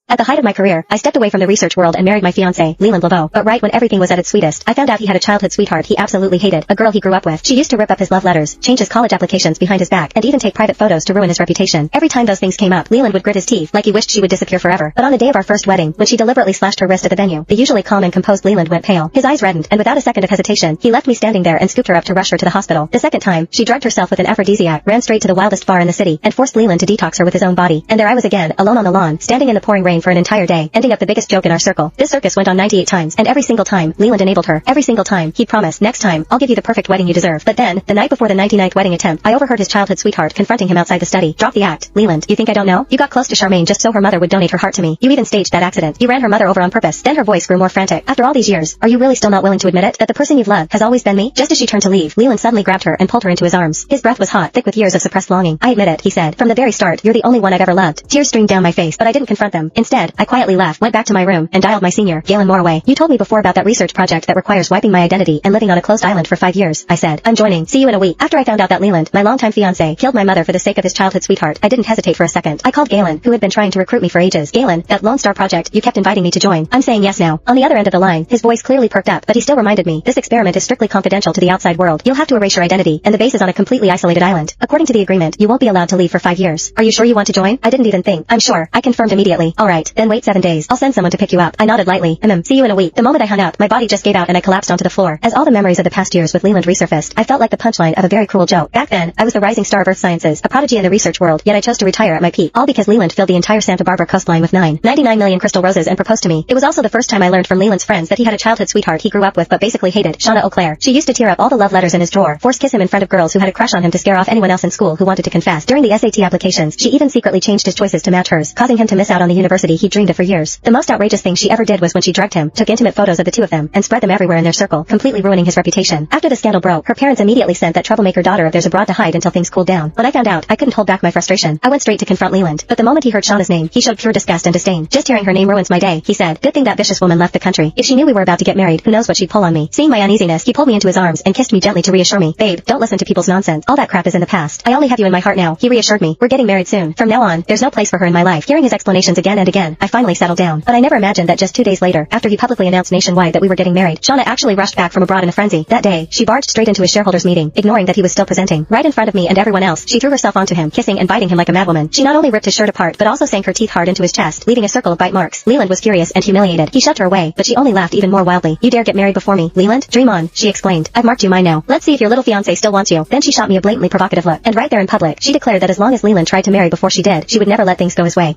At the height of my career, I stepped away from the research world and married my fiancé, Leland Laveau. But right when everything was at its sweetest, I found out he had a childhood sweetheart he absolutely hated, a girl he grew up with. She used to rip up his love letters, change his college applications behind his back, and even take private photos to ruin his reputation. Every time those things came up, Leland would grit his teeth, like he wished she would disappear forever. But on the day of our first wedding, when she deliberately slashed her wrist at the venue, the usually calm and composed Leland went pale. His eyes reddened, and without a second of hesitation, he left me standing there and scooped her up to rush her to the hospital. The second time, she drugged herself with an aphrodisiac, ran straight to the wildest bar in the city, and forced Leland to detox her with his own body. And there I was again, alone on the lawn, standing in the pouring rain for an entire day, ending up the biggest joke in our circle. This circus went on 98 times, and every single time, Leland enabled her. Every single time, he'd promise, next time, I'll give you the perfect wedding you deserve. But then, the night before the 99th wedding attempt, I overheard his childhood sweetheart confronting him outside the study. Drop the act. Leland, you think I don't know? You got close to Charmaine just so her mother would donate her heart to me. You even staged that accident. You ran her mother over on purpose. Then her voice grew more frantic. After all these years, are you really still not willing to admit it? That the person you've loved has always been me? Just as she turned to leave, Leland suddenly grabbed her and pulled her into his arms. His breath was hot, thick with years of suppressed longing. I admit it, he said. From the very start, you're the only one I've ever loved. Tears streamed down my face, but I didn't confront them. Instead, I quietly left, went back to my room, and dialed my senior, Galen Moraway. You told me before about that research project that requires wiping my identity and living on a closed island for 5 years. I said. I'm joining. See you in a week. After I found out that Leland, my longtime fiancé, killed my mother for the sake of his childhood sweetheart, I didn't hesitate for a second. I called Galen, who had been trying to recruit me for ages. Galen, that Lone Star project, you kept inviting me to join. I'm saying yes now. On the other end of the line, his voice clearly perked up, but he still reminded me, this experiment is strictly confidential to the outside world. You'll have to erase your identity, and the base is on a completely isolated island. According to the agreement, you won't be allowed to leave for 5 years. Are you sure you want to join? I didn't even think. I'm sure. I confirmed immediately. Alright, then wait 7 days. I'll send someone to pick you up. I nodded lightly. See you in a week. The moment I hung up, my body just gave out and I collapsed onto the floor. As all the memories of the past years with Leland resurfaced, I felt like the punchline of a very cruel joke. Back then, I was the rising star of earth sciences, a prodigy in the research world, yet I chose to retire at my peak. All because Leland filled the entire Santa Barbara coastline with 99 million crystal roses and proposed to me. It was also the first time I learned from Leland's friends that he had a childhood sweetheart he grew up with but basically hated, Shauna O'Clair. She used to tear up all the love letters in his drawer, force kiss him in front of girls who had a crush on him to scare off anyone else in school who wanted to confess. During the SAT applications, she even secretly changed his choices to match hers, causing him to miss out on the university he dreamed of for years. The most outrageous thing she ever did was when she drugged him, took intimate photos of the two of them, and spread them everywhere in their circle, completely ruining his reputation. After the scandal broke, her parents immediately sent that troublemaker daughter of theirs abroad to hide until things cooled down. When I found out, I couldn't hold back my frustration. I went straight to confront Leland, but the moment he heard Shauna's name, he showed pure disgust and disdain. Just hearing her name ruins my day, he said. Good thing that vicious woman left the country. If she knew we were about to get married, who knows what she'd pull on me. Seeing my uneasiness, he pulled me into his arms and kissed me gently to reassure me. Babe, don't listen to people's nonsense. All that crap is in the past. I only have you in my heart now. He reassured me. We're getting married soon. From now on, there's no place for her in my life. Hearing his explanations again and again, I finally settled down. But I never imagined that just 2 days later, after he publicly announced nationwide that we were getting married, Shauna actually rushed back from abroad in a frenzy. That day, she barged straight into his shareholders meeting, ignoring that he was still presenting. Right in front of me and everyone else, she threw herself onto him, kissing and biting him like a madwoman. She not only ripped his shirt apart, but also sank her teeth hard into his chest, leaving a circle of bite marks. Leland was furious and humiliated. He shoved her away, but she only laughed even more wildly. You dare get married before me, Leland? Dream on, she explained. I've marked you mine now. Let's see if your little fiancé still wants you. Then she shot me a blatantly provocative look, and right there in public, she declared that as long as Leland tried to marry before she did, she would never let things go his way.